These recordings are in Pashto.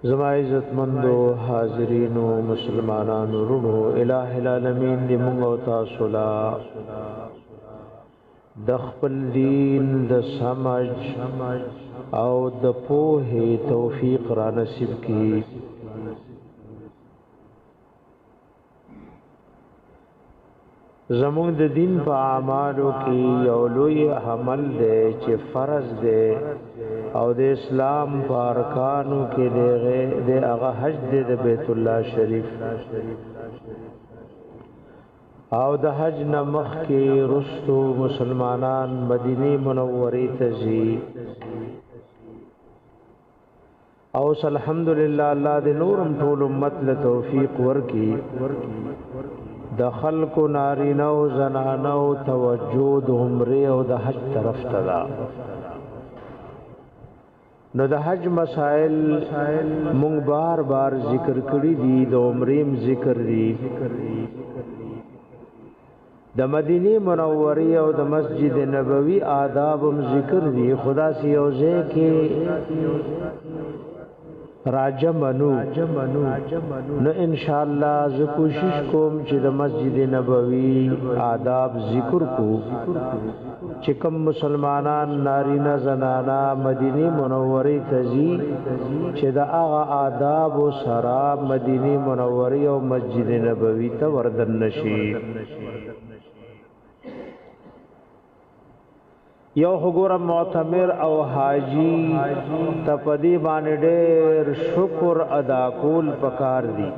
زما عزت مندو حاضرینو مسلمانانو رونو الہ العالمین دی مونږ او تاسو لا د خپل دین د سمج او د پوهې توفیق را نصیب کړي زموږ د دین په اعمالو کې یو لوی عمل دی چې فرض دی او د اسلام په ارکانو کې د هغه حج دی د بیت الله شریف او د حج نمخ کې رستو مسلمانان مدینه منورې ته ځي او الحمدلله الله دې نورم ټول امت له توفیق ورکړي د خلق نارینه او زنانه او توجه د عمره او د حج طرف ته دا نو د حج مسائل مونږ بار بار ذکر کړی دي د عمریم ذکر دي د مدینه منورې او د مسجد نبوي آدابم ذکر دي خدا سی اوځه کې راجمنو نو ان شاء الله ز کوشش کوم چې د مسجد نبوي آداب ذکر کو چې کوم مسلمانان نارینه زنانا مدینه منورې ته ځي چې د هغه آداب او سره مدینه منورې او مسجد نبوي ته وردن نشي یو حضور معتمر او حاجی تپدی باندې ډېر شکر ادا کول پکار دي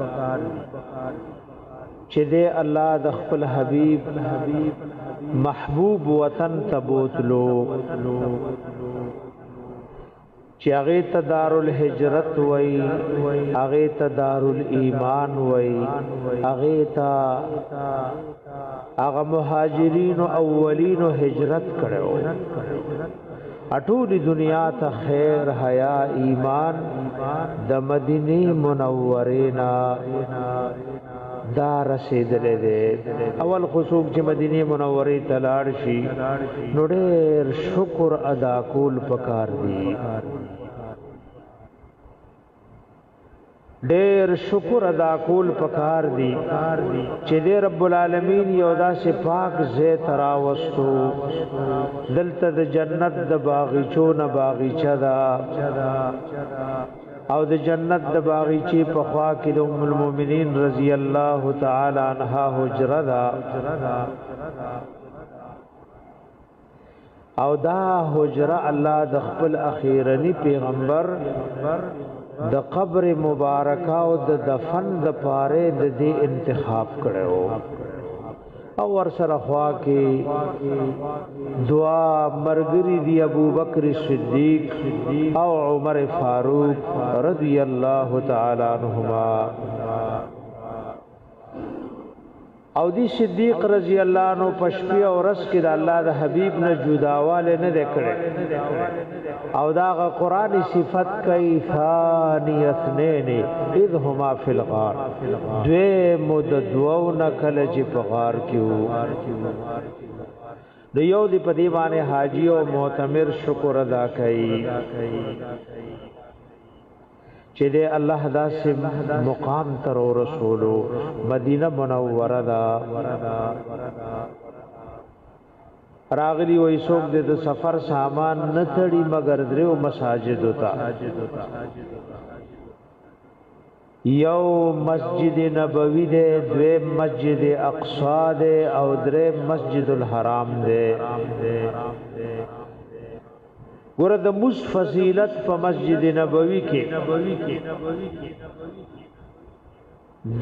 چې دې الله د خپل حبیب محبوب وطن تبوتلو چې هغه ته دارالهجرت وای هغه ته دارالایمان وای هغه ته هغه مهاجرین او اولین هجرت کړو اټول دنیا ته خیر حیا ایمان د مدینه منورې نا دا رسیدلې ده اول خصوص چې مدینه منورې ته لاړ شي نو ډېر شکر ادا کول پکار دي ډېر شکر ادا کول پکار دي چې دې رب العالمین یو داسې پاک زه تراوستو دلته د جنت د باغچو نه باغچه دا او د جنت د باغچې په خوا کې د ام المؤمنین رضی الله تعالی عنها حجره دا او دا حجره الله د خپل اخیرنی پیغمبر د قبر مبارکه او د دفن د پاره د دې انتخاب کړو او ور سره خوا کې دعا مرګري دی ابو بکر صدیق او عمر فاروق رضی الله تعالی عنهما او دی صدیق رضی الله عنه پشپی او رس کې د الله د حبیب نه جداواله نه دکړي او دا قرآن صفت کوي ثانی اثنین اذ هما فی الغار دوی مد دوو نکل چې په غار کې وو د یو دی په دی باندې حاجی او معتمر شکر ادا کوي چې دې الله داسې مقام تر رسولو مدینه منوره دا راغلی وې څوک د سفر سامان نه تړي مگر درو مساجد ہوتا یو مسجد نبوی دے دوی مسجد اقصا دے او درې مسجد الحرام دے ګوره د مس فضیلت په مسجد نبوی کې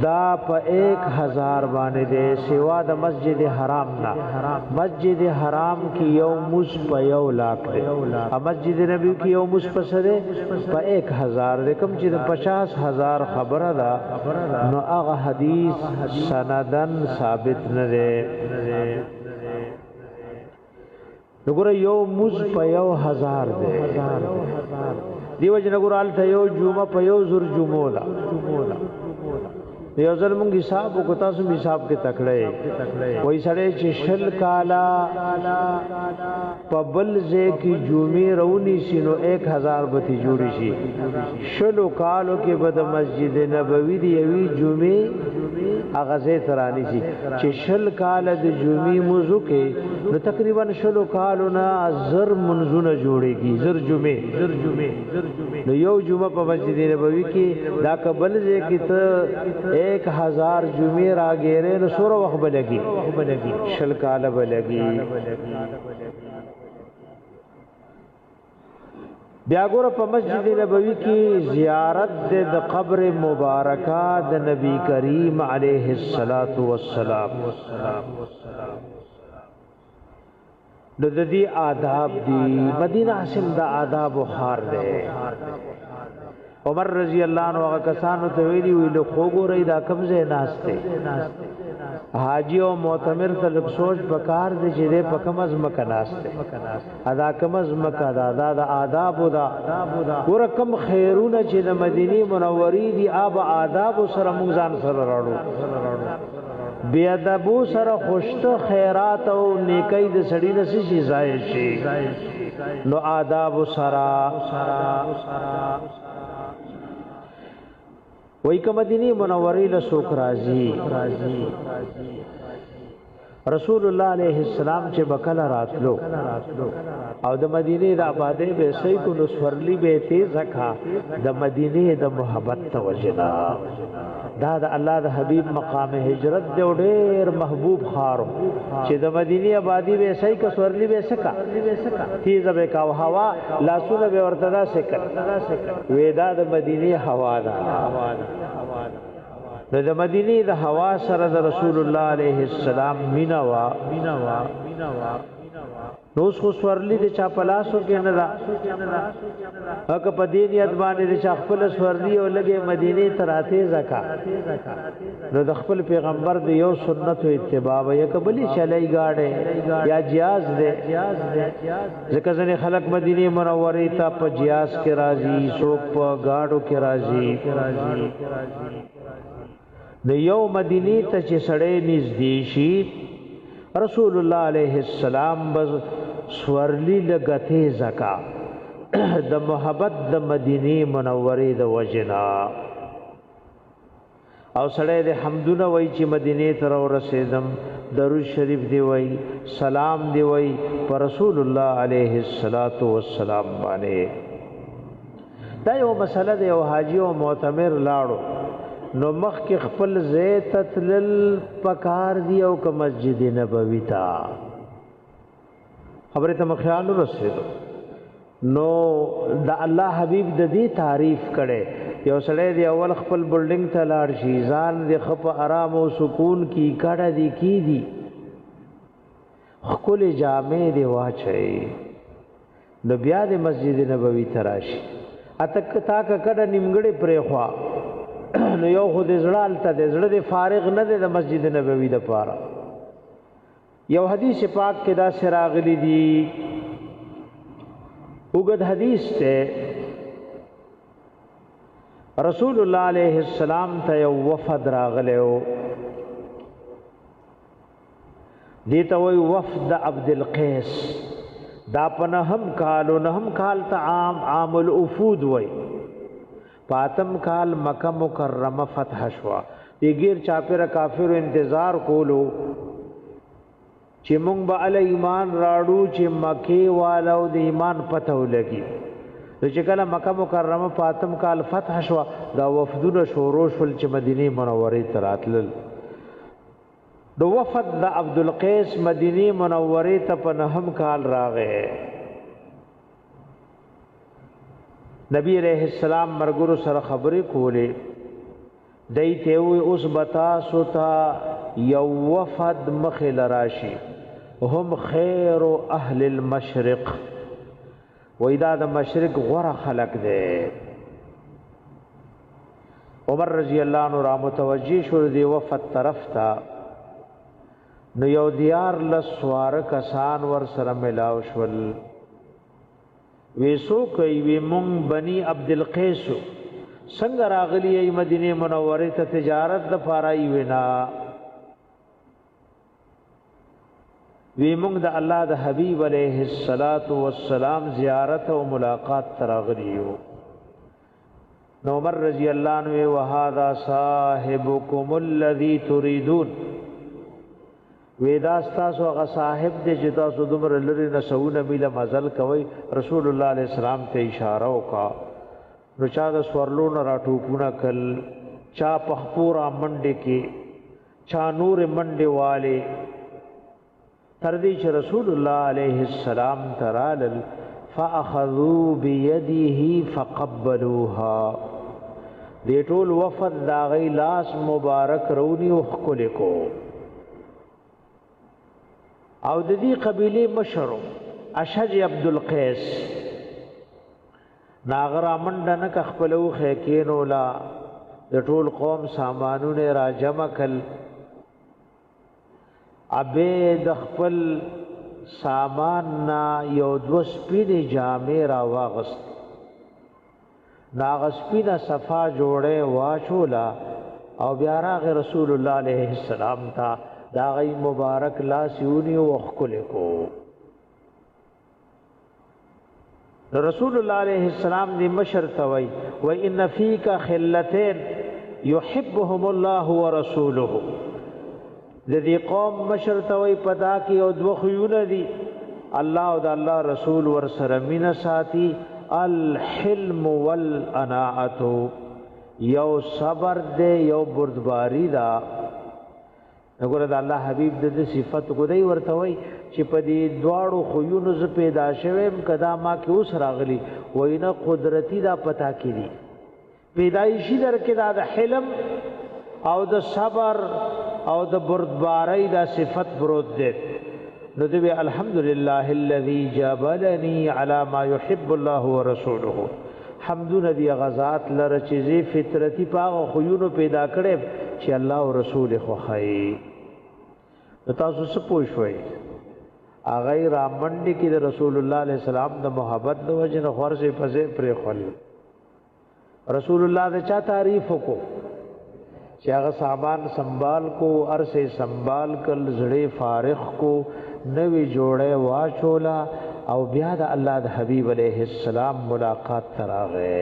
دا په 1000 باندې ده سوا د مسجد حرام نه مسجد حرام کې یو مس په 1 لاکھ ده او مسجد نبوی کې یو مس په سره په 1000 ده کوم چې 50000 خبره ده نو هغه حدیث سندن ثابت نه ده وګوره یو مز په 1000 ده دیو جن ګورال ته یو جمعه په یو زر جمعه ده یو ځل مونږ حساب وکړو تاسو حساب کې تکړه وای سړی چې شل کالا په بل ځای کې جمعې رونی شي نو 1000 بتی جوړی شي شلو کالو کې به د مسجد نبوي دی یوې جمعې هغه ځای ترانی شي چې شل کال د جمعې موضوع کې نو تقریبا شلو کالو نه زر منځونه جوړيږي زر جمعې نو یو جمعه په مسجد نبوي کې دا قبل ځای کې ته 1000 جمعې راګېره نو سوره وخت بلګي شل کال بلګي بیا ګور په مسجد نبوي کې زیارت د قبر مبارکه د نبی کریم علیه الصلاۃ والسلام نو د دې آداب دي مدینه حاصل د آداب او خار ده عمر رضی الله عنه هغه کسانو ته ویلي وی له خوګورې دا کمزه ناشته حاجی او معتمر ته لږ سوچ پکار دي چې دې پکمز مکه ناشته ادا کمز مکه دا د آداب او دا ورکم خیرونه چې د مدینه منورې دي آب آداب سره موږ ځان سره راړو بیا د ابو سره خوشته خیرات او نیکی د سړی د شي ځای شي نو آداب سره وای ک مدینه منورې له سوک راځي رسول الله علیه السلام چې بکل راتلو او د مدینه د آبادې به سې کو نو سورلی به تیز ځکا د مدینه د محبت توجنا دا د الله د حبیب مقام هجرت د ډېر محبوب خارو چې د مدینه آبادی به سې کو سورلی به سکا تیز به کا هوا لاسونه به ورتدا سکل وېدا د مدینه هوا دا نو د مدینه د هوا سره د رسول الله علیه السلام مینوا نو خو سورلی د چا پلاسو کې نه دا هغه په دې نیت باندې د چا خپل سورلی او لګي مدینه تراته زکا نو د خپل پیغمبر د یو سنت او اتباع یې قبلي چلای گاډه یا جیاز دے ځکه ځنه خلک مدینه منورې ته په جیاز کې راځي څوک په گاډو کې راځي د یو مدینه ته چې سړې نږدې شي رسول الله علیه السلام بز سورلی لګته زکا د محبت د مدینه منورې د وجنا او سړې د حمدونه وای چې مدینه ته ورسېدم درود شریف دی وای سلام دی وای پر رسول الله علیه الصلاۃ والسلام باندې دا یو مسله دی او حاجی او معتمر لاړو نو مخ کې خپل زیت تلل پکار دی او که مسجد نبوی تا خبره ته خیال ورسېدو نو د الله حبیب د دې تعریف کړي یو سړی دی اول خپل بلډینګ ته لاړ شي ځان د خپ آرام او سکون کی کړه دی کی دی خپل جامع دی واچي نو بیا د مسجد نبوی تراشي اتک تا کډه نیمګړې پرې خوا نو یو خو دې زړه الته دې زړه دې فارغ نه دې د مسجد نبوي د پاره یو حدیث پاک کې دا سراغلی دی وګد حدیث ته رسول الله علیه السلام ته یو وفد راغلو دې ته وی وفد عبد القیس دا پنهم کالو نهم کال ته عام الافود وی پاتم کال مکہ مکرمه فتح شوا دیګر چاپره کافر انتظار کولو چې مونږ به ال ایمان راړو چې مکه والو د ایمان پته ولګي چې کله مکہ مکرمه پاتم کال فتح شوا دا وفدونه شورو شول چې مدینه منورې ته راتلل دو وفد د عبد القیس مدینه منورې ته په نهم کال راغې نبی علیہ السلام مرګرو سره خبرې کولې دایته وي اوس بتا سوتا یو وفد مخل راشي هم خیر اهل المشرق وېدا د مشرق غره خلق دي عمر رضی الله عنه را متوجی شو دی وفد طرف تا نو یو دیار لسوار کسان ور سره ملاو شول ویسو کوي وی مونږ بنی عبد القیس څنګه راغلی ای مدینه منوره ته تجارت د پارای وینا وی موږ د الله د حبیب علیه الصلاۃ والسلام زیارت او ملاقات تراغلیو نو عمر رضی الله عنه وهذا صاحبكم الذي تريدون ودا تاسو هغه صاحب دې چې تاسو دومره لري نسونه میله مزل کوي رسول الله علیه السلام ته اشاره وکا نو چا د سورلون راټوپونه کل چا پخپورا منډه کې چا نور منډه والے تر دې چې رسول الله علیه السلام ترال فاخذوا بيده فقبلوها دې ټول وفد دا غي لاس مبارک رونی او خل کو او د دې قبيله مشر اشج عبد القيس ناغرا منډه نه خپلو خکینو لا د ټول قوم سامانونه را جمع کل ابه د خپل سامان نا یو دو سپینې جامې را واغست ناغسپینه صفا جوړه واشولا او بیا راغ رسول الله علیه السلام تا دا غي مبارک لاس یونی او خل کو رسول الله علیه السلام دی مشر توي و ان فیک خلتين يحبهم الله ورسوله ذی قوم مشر توي پدا کی او دو خيونه دي الله او د الله رسول ور سره مینا ساتي الحلم والاناعه یو صبر دے یو بردباری دا وګوره د الله حبیب د صفات کو دی ورته وای چې په دې دواړو خوونو ز پیدا شوم کدا ما کې اوس راغلی وینه قدرتی دا پتا کړي پیدایشي در کې دا د حلم او د صبر او د بردباری دا صفت برود دے نو دی الحمدلله الذي جبلني على ما يحب الله ورسوله حمدون دی غزات لره چیزی فطرتی پاغه خوونو پیدا کړي چې الله او رسول خو خی تاسو څه پوښوي اغه را منډي کې د رسول الله علیه السلام د محبت د وجه نه خورسه پسې پرې خل رسول الله د چا تعریف کو چې هغه سامان سنبال کو ارسه سنبال کل زړې فارغ کو نوې جوړه واچولا او بیا د الله د حبیب علیه السلام ملاقات تراغه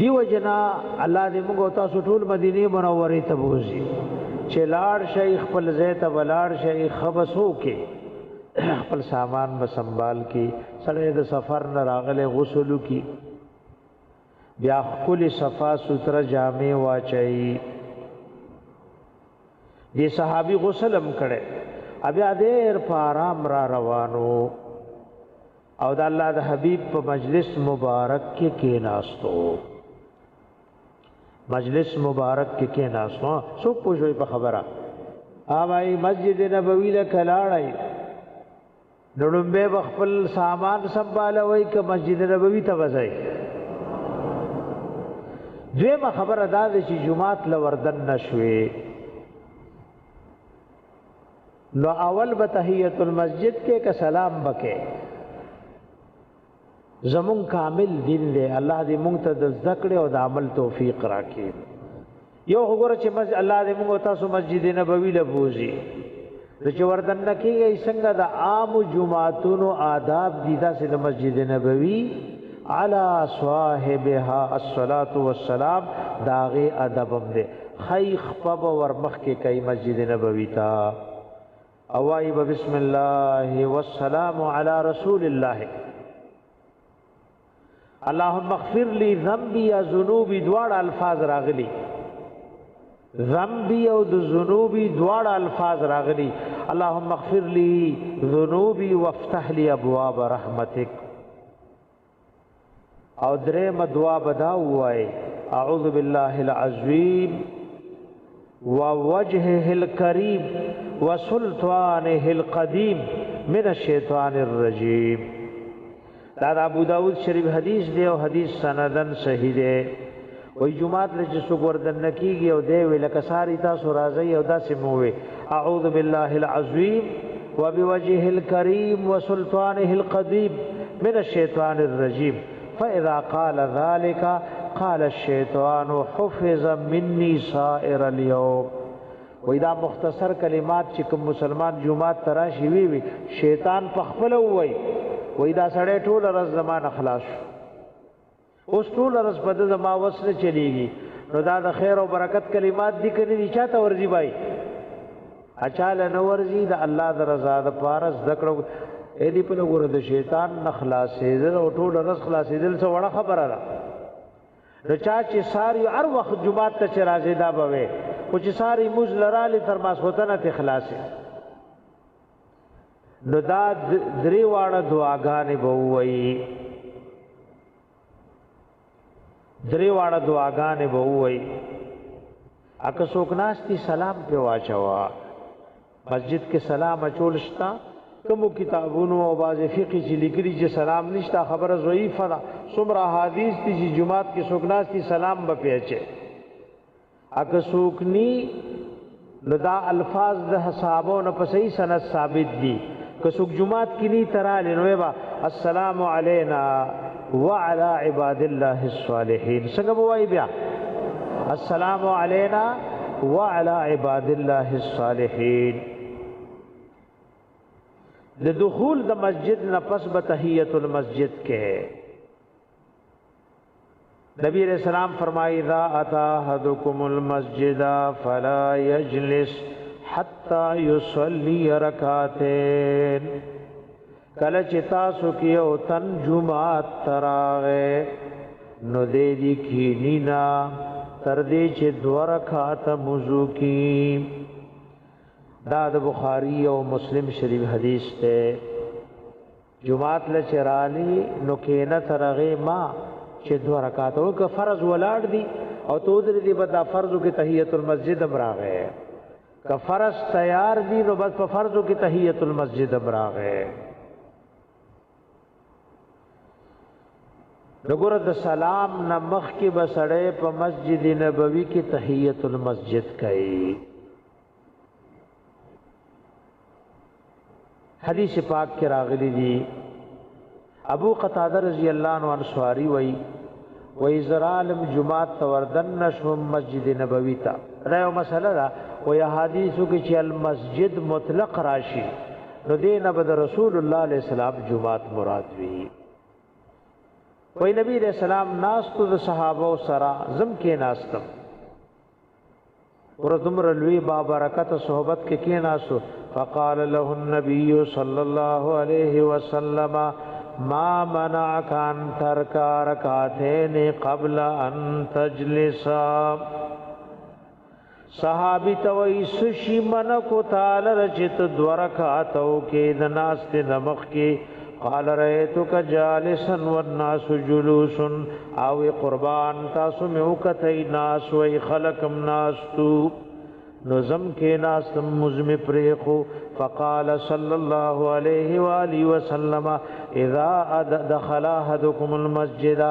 دیو جنا الله دې موږ تاسو ټول مدینه منوره ته بوزي چې لاړ شیخ خپل زیت ولار شیخ خبسو کې خپل سامان به سنبال کې سړی د سفر نه راغله غسل کې بیا خپل صفا ستر جامې واچي دې صحابي غسلم کړي بیا دیر په آرام را روانو او د الله د حبیب په مجلس مبارک کې ناستو مجلس مبارک کې ناستو سو پوښوي په خبره اوای مسجد نبوی له کلاړای نړمبه خپل سامان سنبالوي ک مسجد نبوی ته وځي دویمه خبره دا چې جمعات لوردن نشوي نو اول به تحیت المسجد کې کا سلام بکې زمون کامل دین دې الله دې مونږ ته د ذکر او د عمل توفیق راکړي یو وګوره چې الله دې مونږ تاسو مسجد نبوی له بوزي چې وردن کېږي څنګه د عام جمعاتونو آداب دي د مسجد نبوی علی صاحبها الصلاۃ والسلام داغه ادبم دې خیخ پب ورمخ کې کوي مسجد نبوی تا اوای بسم الله والسلام علی رسول الله اللهم اغفر لي ذنبي يا ذنوبي دوار الفاظ راغلي ذنبي او ذنوبي دوار الفاظ راغلي اللهم اغفر لي ذنوبي وافتح لي ابواب رحمتك او درې مدعا بدا وای اعوذ بالله العظیم ووجهه الكريم وسلطانه القديم من الشيطان الرجيم دا ابو داود شریف حدیث دی او حدیث سندن صحیح دی وای جمعات لچ سوګوردن نکیږي او دی ویل کساری تاسو راځي او داسې مووي اعوذ بالله العظیم وبوجهه الكريم وسلطانه القديم من الشيطان الرجيم فاذا قال ذلك قال الشیطان حفظ مني سائر اليوم. وې دا مختصر کلمات چې کوم مسلمان جمعات تراشي وی شیطان په خپل وای وې دا سړی ټول ورځ زمانه خلاص اوس ټول ورځ په دې زما وسره چلیږي. نو دا د خیر او برکت کلمات دي کړي دي چاته ورځي بای اچاله نو ورځي د الله د رضا د پارس ذکر اې دی په لګور د شیطان نخلاصې دل او ټول ورځ خلاصې دل څه وړه خبره ده. نو چا چې ساری هر وخت جمعات ته راځي دا بوي او چې ساری موږ لراله تر ماسوتنه ته خلاصې. نو دا درې واړه دعاګانې به وایي درې واړه دعاګانې به وایي. اکه څوک ناشتي سلام په واچوا مسجد کې سلام اچول شتا کوم کتابونو او باز فقہی چې لیکلي چې سلام نشتا خبره ضعیفه ده. څومره حدیث دي چې جمعات کې څوک ناشتي سلام به پیچه اکه څوک ني نو دا الفاظ د صحابو نه په صحیح سند ثابت دي. که څوک جمعات کې ني تراله نو با السلام علینا وعلى عباد الله الصالحين څنګه وایي بیا السلام علینا وعلى عباد الله الصالحين. د دخول د مسجد نه پس به تحیت المسجد کې نبی علیہ السلام فرمائی اذا اتا احدکم المسجد فلا يجلس حتى يصلي ركعتين. کله چې تاسو کې او تن جمعات تراغه نو دې دي کې نینا تر دې چې 2 رکعات وضو کی. دا د بخاری او مسلم شریف حدیث ته جمعات له چرالی نو کې نه ترغه ما چې 2 رکعات او که فرض ولاړ دي او تو دې بدا فرضو کې تحیت المسجد امراغه که فرض تیار دي نو بس په فرضو کې تحیت المسجد امراغه. نګور د سلام نمخ کې بسړې په مسجد نبوي کې تحیت المسجد کوي. حدیث پاک کې راغلي دي ابو قتاده رضی الله عنه انصاری وای زرالم جمعات توردن نشم مسجد نبوي تا دا یو مسله ده. وای حدیثو کې چې المسجد مطلق راشي نو دین به رسول الله علیه السلام جمعات مراد وی. وای نبی علیہ السلام ناستو د صحابه سره زم کې ناستم ورزمر لوی بابرکت صحبت کې ناسو. فقال له النبي صلى الله عليه وسلم ما منعك ان ترك ركعتين قبل ان تجلس. صحابی توئی سشی منکو تعالی رجت 2 رکعاتو کې د ناست نمخ کې. قال رأيتك جالسا والناس جلوس او قربان تاسو موکتای ناس وی خلقم ناستو نظم کے ناستم مزم پریخو. فقال صلی اللہ علیہ وآلہ وسلم اذا دخل احدكم المسجد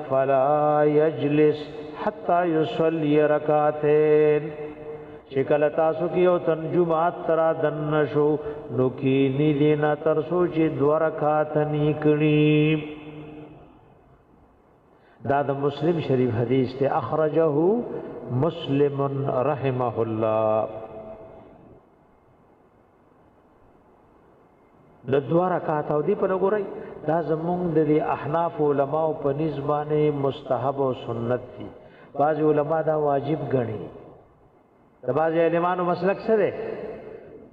فلا يجلس حتى يصلي ركعتين. شکل تاسو کیو تن جمعات ترا دن شو نو کی نی دینا ترسو چې 2 رکعات نیکړي. دا د مسلم شریف حدیث ته اخرجه مسلم رحمه الله. د 2 رکعات او دی په لګورای دا زمونږ د احناف علماء په نسبانه مستحب او سنت دي. بعض علما دا واجب ګڼي. د باز علمانو مسلک سره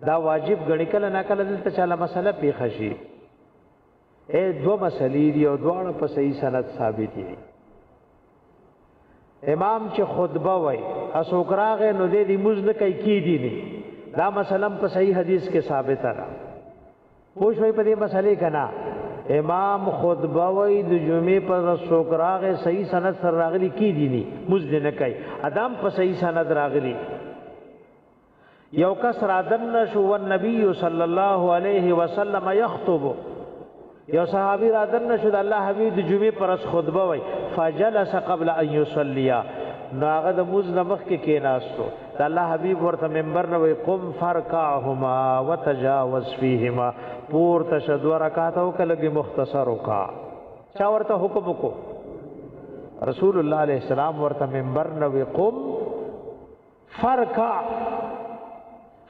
دا واجب غړي کله نه کله دلته چاله مسله پیښ شي. 2 مسلې دي او دواړه په صحیح سند ثابت دي. امام چې خطبه وای اسوکراغه نو دې مزد کوي کی دي نه دا مثلا په صحیح حدیث کې ثابت ده. پوښ وای په دې مسلې کنا امام خطبه وای د جمعې پر اسوکراغه صحیح سند سره راغلي کی دي نه مزد نه کوي ادم په صحیح سند راغلي. یو کس رادن شو والنبي صلی الله علیه وسلم یخطب. یو صحابی رادن شو د الله حبیب د جمعې پر خطبه وای فجلس قبل ان يصلي نو هغه د موز نمخ کې کېناستو. د الله حبیب ورته منبر نه وای قم فرکعهما وتجاوز فيهما. پور تشد 2 رکعات او کله مختصر وکا چا ورته حکم کو رسول الله علیه السلام ورته منبر نو قم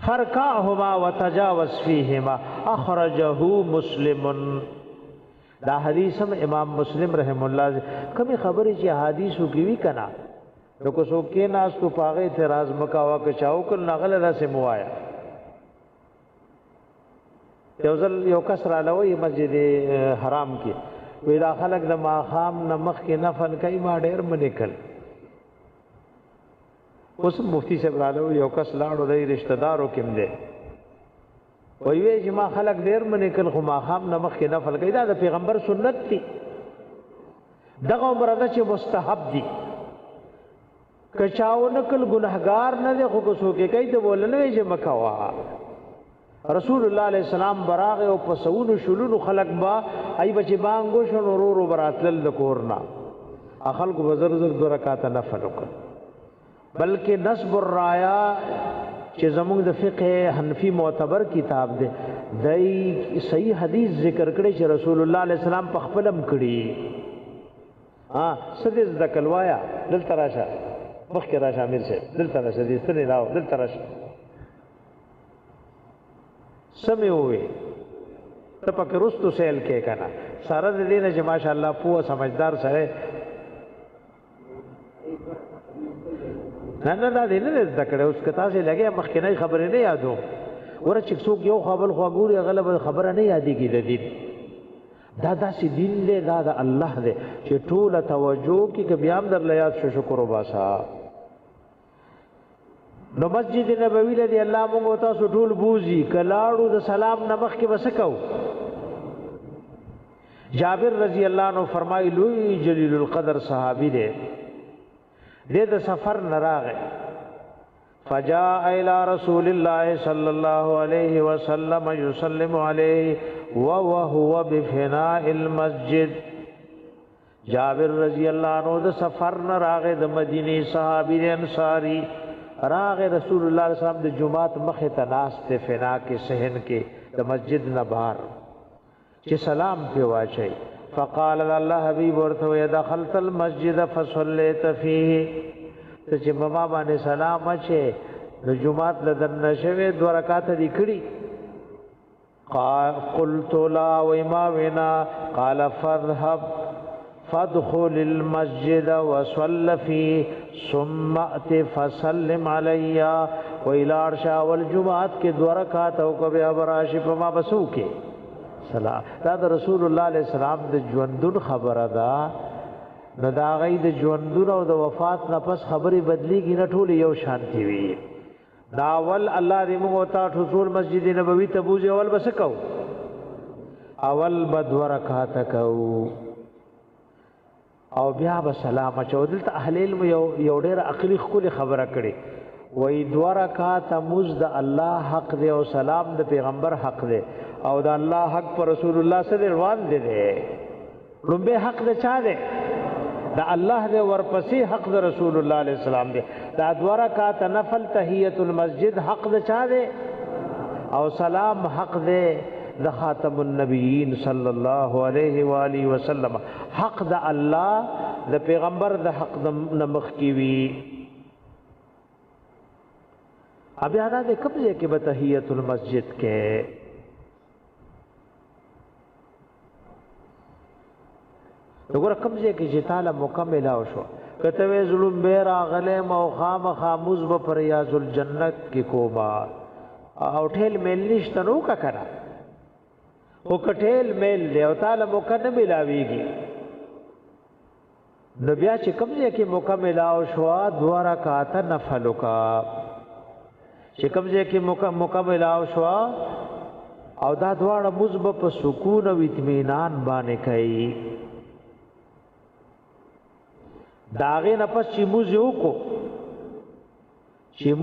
فرکعهما وتجاوز فيهما اخرجه مسلم. دا حدیث هم امام مسلم رحم الله کمی خبرې چې حدیثو کې وی کنا نو کو سو کې ناس تو پاغه اعتراض مکاوا که چاو کل نغل راسه موایا یو کس را لوی مسجد حرام کې وی دا خلق د ماخام نمخ کې نفل کوي ما ډېر منکل اوس مفتی صاحب را لوی یو کس لاړو د رشتہ دارو کې مده وی وی چې ما خلق ډېر منکل خو ماخام نمخ کې نفل کوي دا د پیغمبر سنت دي دغه عمره چې مستحب دي کچاو نکل گناهګار نه دی خو کو سو کې کوي ته بولنه چې مکوا رسول الله علیه السلام براغ او پسونو شلونو خلق با ای بچی بانګو شنو ورو براتل د کورنا خلق بزر زر 2 رکعات نفل وکړ بلکې نصب الرایا چې زموږ د فقه حنفی معتبر کتاب دی دای صحیح حدیث ذکر کړي چې رسول الله علیه السلام په خپلم کړي سدیز د کلوایا دلته راشه مخکې راشه امیر شه دلته راشه دې ستنه راو دلته راشه سمې وې ته پکې رستو سیل کې کنه سره د دې نه چې ماشاءالله پوه سمجھدار سره نه دې نه ذکر اوس کتا سي لګي مخکنه خبرې نه یادو ور چې څوک یو خبر خو ګوري غلب خبره نه یادېږي د دې دا داسې دین دې دا د الله دې چې ټول توجه کې بیا هم در لیاد شکر وباسا نو مسجد نبوی لدی الله مونږ تاسو ټول بوزي کلاړو د سلام نمخ کې وسکو جابر رضی الله عنه فرمایي لوی جلیل القدر صحابي دې د سفر نراغه فجاء الى رسول الله صلى الله عليه وسلم يسلم عليه وهو بفناء المسجد. جابر رضی الله عنه د سفر نراغه د مدینه صحابي انصاری راغه رسول الله صلی الله علیه وسلم د جمعات مخه تناس ته فنا کې صحن کې د مسجد نه بهر چې سلام په واچي فقال الله حبيب ورته دخلت المسجد فصليت فيه ته چې بابا باندې سلام اچي د جمعات له دنه شوه 2 رکعات دي کړي قلت لا وما ونا قال فاذهب فادخل المسجد وصل فيه ثم ات فسلم علي والى عرشا والجمعات کے 2 رکعات او کو بیا براشی پما بسو کے سلام دا رسول الله علیه السلام د ژوندون خبره ده نو دا غي د ژوندون او د وفات نه پس خبره بدلیږي نه ټول یو شانتی وي داول الله دې موږ ته حضور مسجد نبوي ته بوځي اول بس کو اول بد ورکات کو او بیا به سلام چودل ته اهل علم یو ډېر عقلی خپل خبره کړي وای 2 رکعات مزد الله حق دی او سلام د پیغمبر حق دی او د الله حق پر رسول الله صلی الله علیه وسلم دی لومبه حق د چا دی د الله دی ورپسې حق د رسول الله علیه السلام دی دا 2 رکعات نفل تحیت المسجد حق د چا دی او سلام حق دی د خاتم النبیین صلی الله علیه و آله وسلم حق د الله د پیغمبر د حق د نمخ کی وی ابیا دا د قبضه کې به تحیت المسجد کې وګوره قبضه کې چې تعالی مکمل او شو کته وی ظلم به راغله مو خام خاموز به پر ریاض الجنت کې کوبا او ټیل مل نشته نو کا کرا او کټیل میل دی او تعالی موقع نه ملاویږي نو بیا چې قبضه کې موقع ملاو شو 2 رکعات نفل کا چې قبضه کې موقع ملاو شو او دا دواړه مثبت په سکون او اطمینان باندې کوي داغه نه پس چې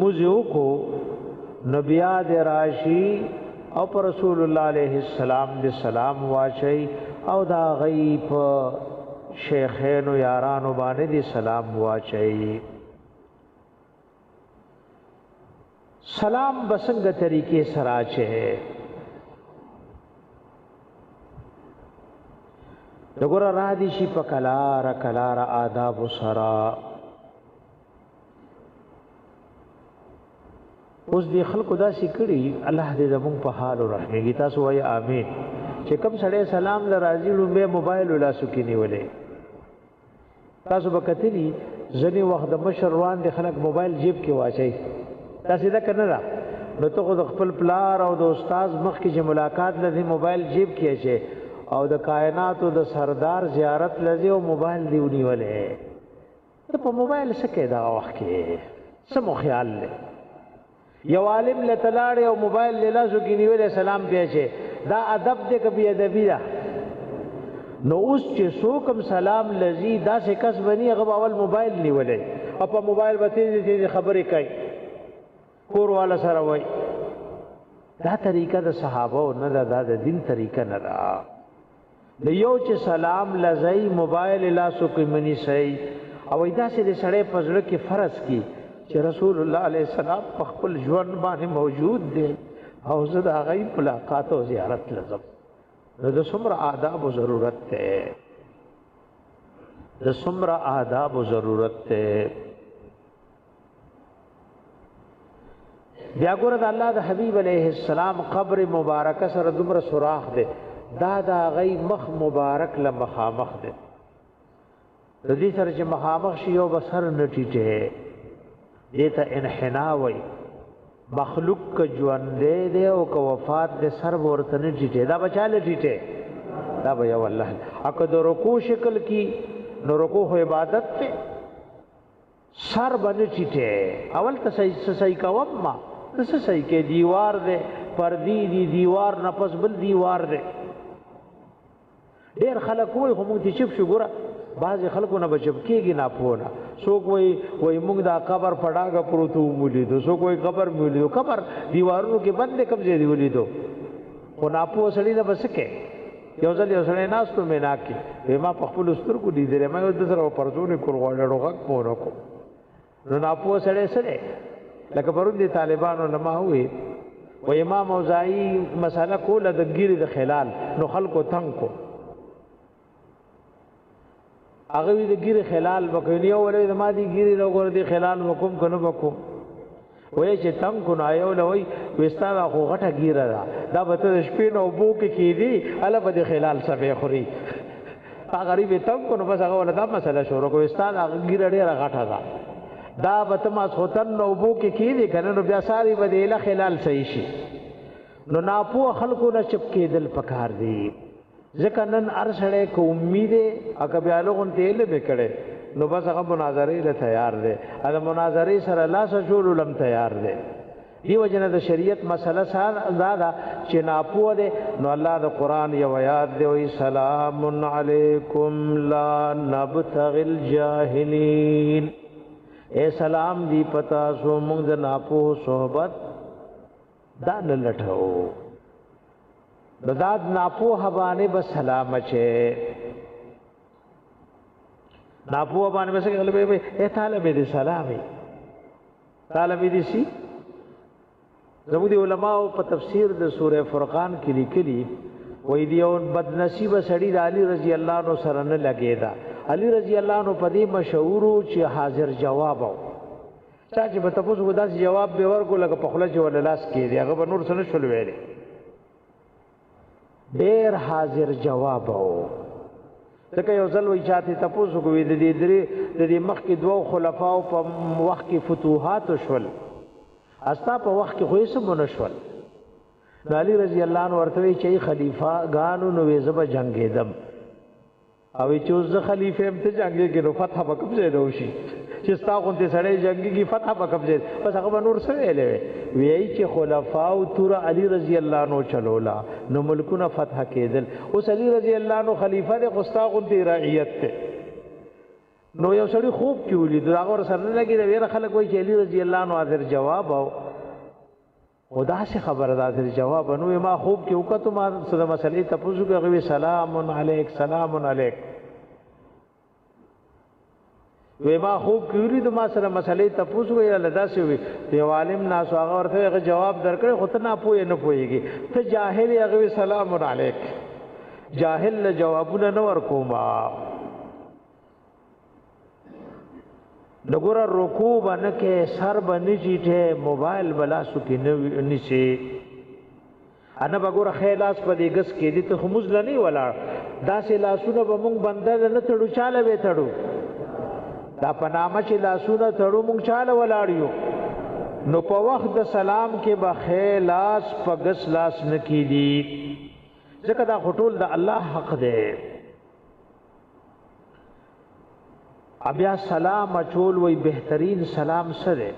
موزیو کو نبیا د راشي او پر رسول الله علیه السلام دې سلام واچي او دا غیب شیخین و یارانو باندې دې سلام واچي سلام بسنګ طریقې سره چه دګور را دي شي په کلار آداب سرا اوس دی خلکو دا سکړي الله دې زموږ په حال رحمېږي تاسو وایي امين چې کوم سړی سلام لراځي نو به موبایل ولا سکینی ولې تاسو به کتلی ځنی وخت د مشر روان دي خلک موبایل جیب کې واچي تاسو دا کنه را نو ته خو خپل پلار او د استاد مخ کې چې ملاقات لذي موبایل جیب کې اچي او د کائنات او د سردار زیارت لذي او موبایل دی ونیولې ته په موبایل څه کې دا وخت کې سمو خیال له یو عالم لتلاړ او موبایل لاسو کې نیولې سلام پیچه دا ادب دې کبي ادبی دا نو اوس چې څوک سلام لذي دا څه کس بني هغه اول موبایل نیولې او په موبایل باندې دې خبرې کوي کور والا سره وای دا طریقه د صحابه نه دا د دین طریقه نه دا د یو چې سلام لذي موبایل لاسو کې منی صحیح او دا چې د سړې پزړه کې فرض کی چې رسول الله علیه السلام په خپل ژوند باندې موجود دي او زه د هغه ملاقات او زیارت لزم د څومره آداب او ضرورت ته د څومره آداب او ضرورت ته بیا ګور د الله د حبیب علیه السلام قبر مبارک سره دومره سوراخ ده دا د غي مخ مبارک له مخامخ ده د دې سره چې مخامخ شي او بسر نټیټه دیتا انحنا وی مخلوق کا جواندے دے او کا وفات دے سر ورتن ٹیٹے دا بچا لے ٹیٹے دا بیا واللہ اکا دو رکو شکل کی نو رکو ہو عبادت تے سر بن ٹیٹے اول تسائی کا وما تسائی کے دیوار دے پردی دی دیوار نپس بل دیوار دے دیر خلق ہوئی خمونتی چپ شو گورا بعض خلکو نه بچب کېږي نه پونه څوک وای موږ دا قبر پډاګه پروتو مولیدو څوک وای قبر مولیدو قبر دیوارونو کې بندې کمزې دی ولیدو خو نه پوه سړی نه بس کې یو ځل یو سړی ناستو مې ناکې ما په خپل سترګو لیدل ما یو د سره پرځونه کول غواړم غږ پونه کو نو نه پوه سړی سره لکه پرون دي طالبانو لما وي و امام اوزاعي مساله کوله د ګیری د خلال نو خلکو تنگ کو هغه د ګیره خلال وکړي او ولې د ما دي ګیره لوګور دي خلال وکم کنه وکم وای چې تم کو نه یو لوي وستا خو غټه ګیره دا به ته شپې نو بو کې کیدی الا به خلال سبه خوري هغه غریب تم کو نو بس هغه ولدا مسله شروع کو وستا هغه ګیره ډیره غټه دا به ته ما خوتن نو بو کې کیدی کنه نو بیا ساری به له خلال صحیح شي نو ناپو خلکو نه چپ کېدل پکار دی ځکه نن ارسړې کو امید اګه بیا لغون تیل به کړي نو بس هغه مناظره له تیار دی دا مناظره سره لاس جوړ لم تیار دی دیو جن د شریعت مسله سره دا چې ناپوه دی نو الله د قران یو آیات دی وی سلام علیکم لا نبتغي الجاهلین اے سلام دی پتا سو موږ د ناپوه صحبت دا نه لټو داد ناپو حبانے بس سلام چے ناپو حبانے بس غلبے بے اے طالب دی سلامی طالب دی سی زمودی علماء په تفسیر د سورہ فرقان کې لیکلي وې دیو بد نصیب سړی د علی رضی الله عنه سره نه لګیدا علی رضی الله عنه په دې مشهور چې حاضر جواب او چا چې په تاسو ودا جواب به ورکو لکه په خله چې وللاس کې دی هغه به نور سره شول ویلي ډیر حاضر جواب او ځکه یو ځل وی چاته تاسو کوی د دې مخ کې دوه خلفاو په وخت کې فتوحات شول استا په وخت کې خو یې سمونه شول علی رضی الله عنه ورته چې خلیفہ غانو نو زب جنگیدم او چې زه خلیفہ هم ته جنگي کې نو فتح په کوم ځای روشي چې ستا غون ته سړی جنگي کې فتح په کوم ځای بس هغه نور سره ویلې وی چې خلفاو تور علی رضی الله عنه چلولا نو ملکونه فتح کېدل اوس علی رضی الله عنه خلیفہ د غستا غون ته رعیت ته نو یو سړی خوب کې ولید دا غور سره نه لګي دا ویره خلک وایي چې علی رضی الله عنه حاضر جواب او خدا سے خبر حاضر جواب نو ما خوب کې وکړه ما سره مسلې تاسو کې غوي سلام علیک سلام علیک وی ما خوب کې ورید ما سره مسلې تاسو کې لدا سی وی یو عالم ناس هغه ورته جواب درکړي خو ته نه پوهې نه پوهېږي ته جاهل هغه سلام علیک جاهل جوابونه نه ورکوما نګور رکوع باندې کې سر باندې چیټه موبایل بلا سو کې نشي انا بګور خیلاس په دې غس کې دي ته خموز لنی ولا داسې لاسونه به مونږ بنده نه تړو چاله به تړو دا پنامه چې لاسونه تړو مونږ چاله ولاړیو نو په وخت د سلام کې به خیلاس په غس لاس نکی دي ځکه دا خټول د الله حق دی بیا سلام اچول وی بهترین سلام سره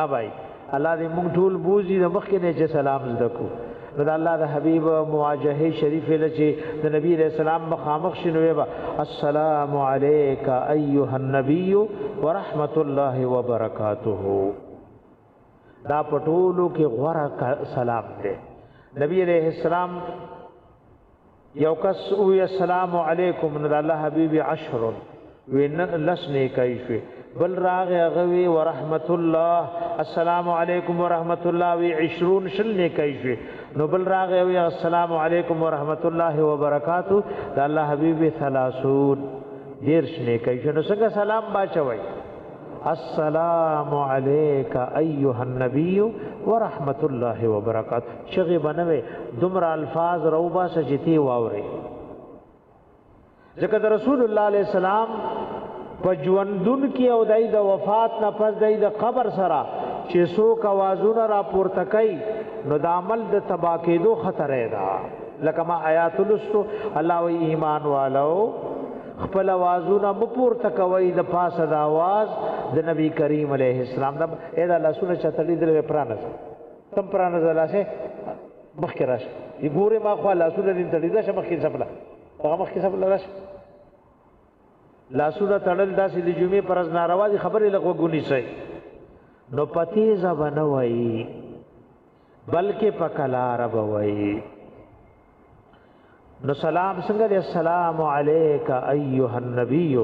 ابای الله دې مونږ ټول بوزي د مخ کې نه چې سلام زدکو نو د الله د حبیب مواجهه شریف له چې د نبی رسول الله مخامخ شنوې با السلام علیک ایها النبی ورحمت الله وبرکاته دا پټولو کې غوړه سلام دی نبی علیہ السلام یو کس وی السلام علیکم نو د الله حبیب 10 وین لسنه کوي شو بل راغ غوي ورحمت الله السلام علیکم ورحمت الله وی 20 شلنه کوي شو نو بل راغ وی السلام علیکم ورحمت الله وبرکاتہ د الله حبیب 30 دیرش نه کوي شو نو څنګه سلام باچوي السلام علیک ایها النبی ورحمت الله وبرکاتہ شغی بنوي دمر الفاظ روبا سجتی واوري ذکر رسول الله علیه السلام په ژوندون کې او دای د وفات نه پس دای د قبر سره چې څوک आवाजونه را پورته کوي نو د عمل د تبا کېدو خطر ده لکه ما آیات لستو الله و ایمان والو خپل आवाजونه مو پورته کوي د پاسه د आवाज د نبی کریم علیه السلام د اې د الله سونه چتلې درې پرانه تم پرانه زلاسه مخکې راشه یګوره ما خو الله سونه دې تړي دا شمخې سپلا هغه مخکې سپلا راشه لاسونه تړل داسې د جمعې پر از ناروا دي خبرې لغو غونی سي نو پتی زبنه وای بلکې پکلا رب وای نو سلام څنګه دی السلام علیک ایها النبی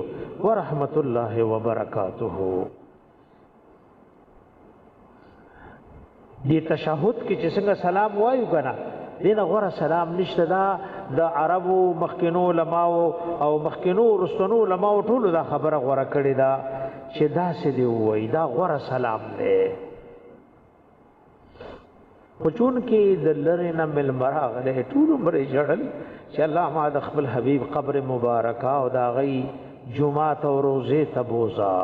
ورحمت الله وبرکاته دی تشهود کې چې څنګه سلام وایو کنه دینه غره سلام نشته دا د عربو مخکینو علماء او مخکینو رستنو علماء ټول دا خبره غره کړی دا چې دا سې دی وای دا غره سلام دی پچون کې د لری نه مل مراغله ټول عمر جړل چې الله ما د خپل حبیب قبر مبارکه او دا غي جمعه او روزه تبوزا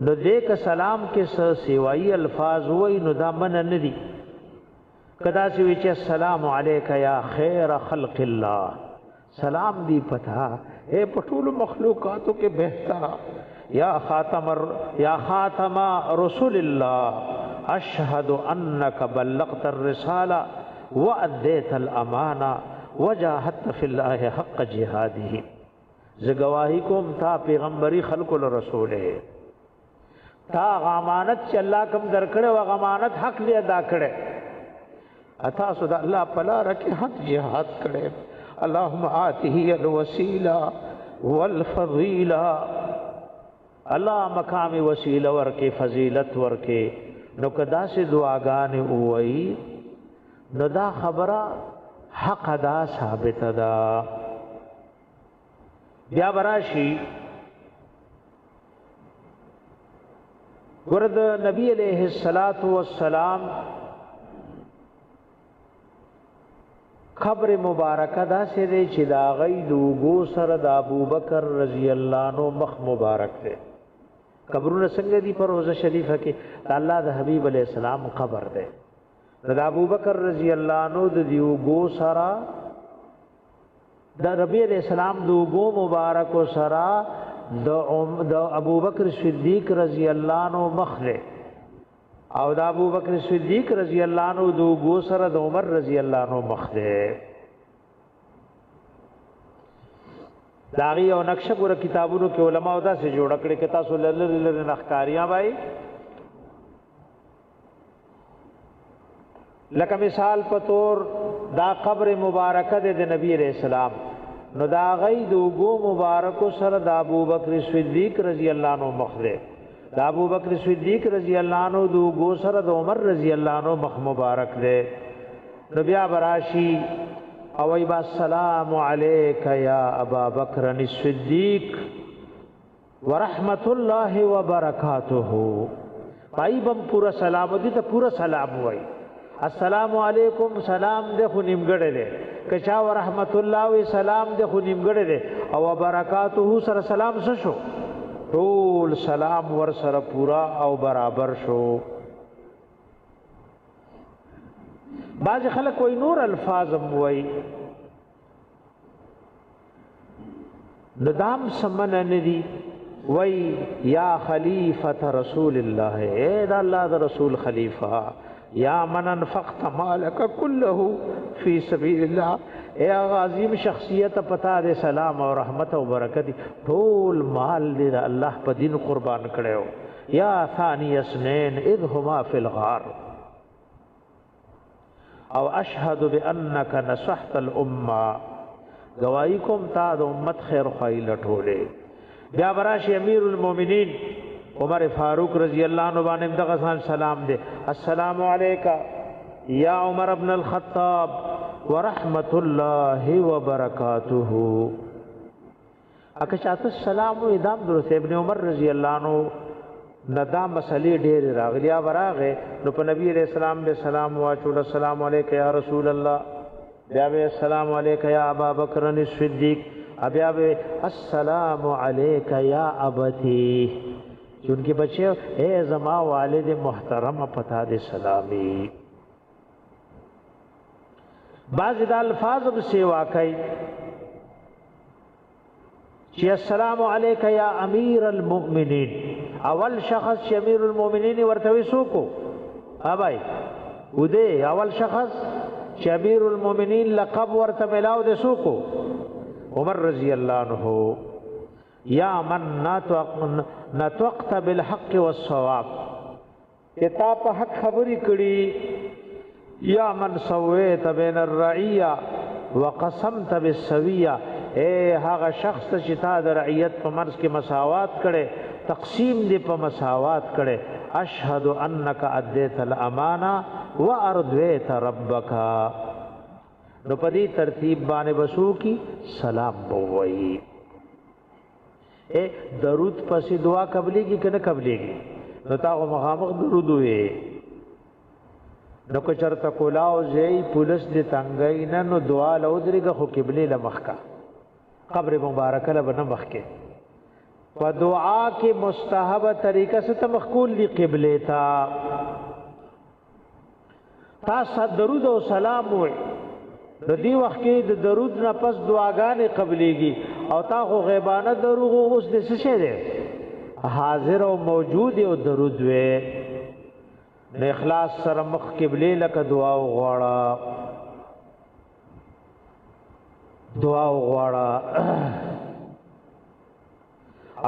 نو دې ک سلام کې سیوای الفاظ وای نو دا من نه دي کدا سی وچ السلام علیک یا خیر خلق الله سلام دی پتا اے پټول مخلوقاتو کې بهتر یا خاتم رسول الله اشهد انک بلغت الرساله وادیت الامانه وجاهدت فی الله حق جهاده ز گواہی کوم تا پیغمبري خلق الرسول ہے تا غامانت چې الله کوم درکړه و غامانت حق دی ادا کړه اتا سود الله پلا رکه حق جهاد کړي اللهم آته الوسيله والفضيله الله مقام وسیله ورکه فضیلت ورکه نو کدا سي دعاګانې وای نو دا خبره حق ادا ثابت ده بیا براشي ورد نبی علیہ الصلات والسلام خبر مبارکه دا سه دی چې دا غي دوغو سره د ابوبکر رضی الله عنه مخ مبارک دی قبرونه څنګه دی پر روزه شریفه کې الله د حبیب علیہ السلام قبر دی د ابوبکر رضی الله عنه د دیوغو سره د ربی علیہ السلام دوغو مبارک سره د ابوبکر صدیق رضی الله عنه مخ دی او دا ابو بکر صدیق رضی اللہ عنہ دو گو سره د عمر رضی اللہ عنہ مخ ده داغي او نقشه ګور کتابونو کې علما او دا سه جوړ کړي کتا سو لری نخکاریاں بھائی لکه مثال په تور دا قبر مبارکه د نبی علیہ السلام نو دا غي دو گو مبارک سره د ابو بکر صدیق رضی اللہ عنہ مخ ده دا ابو بکر صدیق رضی اللہ عنہ دو گو سره د عمر رضی اللہ عنہ مخ مبارک دے نو بیا براشي او ای با السلام علیک یا ابا بکر الصدیق ورحمت الله وبرکاته پای بم پورا سلام دي ته پورا سلام وای السلام علیکم سلام دې خو نیمګړې ده کچا ورحمت الله و سلام دې خو نیمګړې ده او برکاته سره سلام شو ټول سلام ور سره پورا او برابر شو بعض خلک کوئی نور الفاظ وای ندام سمن ندی وای یا خلیفۃ رسول الله اے دا الله دا رسول خلیفہ یا من انفقت مالک كله فی سبیل الله اے عظیم شخصیت پتا دے سلام اور رحمت و برکت ټول مال دے الله په دین قربان کړو یا ثانی اسنین اذ هما فی الغار او اشهد بانك نصحت الامه گواہی کوم تا د امت خیر خوای لټولې بیا براشي امیر المؤمنین عمر فاروق رضی اللہ عنہ باندې دغه سلام دے السلام علیکہ یا عمر ابن الخطاب ورحمت الله وبرکاتہ اکه چاته السلام و ادم درست ابن عمر رضی اللہ عنہ ندا مسئلے ډېر راغلیا براغه نو په نبی علیہ السلام به سلام واچو السلام علیک یا رسول الله بیا به السلام علیک یا ابا بکر الصدیق بیا به السلام علیک یا ابتی چونکہ بچے اے زما والد محترم پتا دے سلامی بعض دا الفاظ سے واقعی چی السلام علیکہ یا امیر المؤمنین اول شخص چی امیر المؤمنین ورتوی سوکو آبائی ادے اول شخص چی امیر المؤمنین لقب ورتملاو دے سوکو عمر رضی اللہ عنہ یا من نطقت بالحق والصواب کتاب حق خبری کړي یا من سویت بین الرعیہ وقسمت بالسویہ اے هغه شخص چې تا د رعیت په مرز کې مساوات کړي تقسیم دې په مساوات کړي اشهد انک ادیت الامانه وارضیت ربک نو په دې ترتیب باندې وسو کی سلام بووي اے درود پس دعا قبلے گی کہ نہ قبلے گی نو تا مخامخ درود ہوئے نو کو چرتا کولاو زئی پولیس دے تنگئی نو دعا لو درگا خو قبلے لمخ کا قبر مبارک لبن مخ کے و دعا کے مستحب طریقہ سے تمخکول لی قبلے تا درود و سلام ہوئے نو دی وخت کې د درود نه پس دعاګانې قبليږي او تا خو غیبانه دروغ اوس د څه شه ده حاضر او موجود او درود وې نه اخلاص سره مخ قبله لکه دعا وغواړه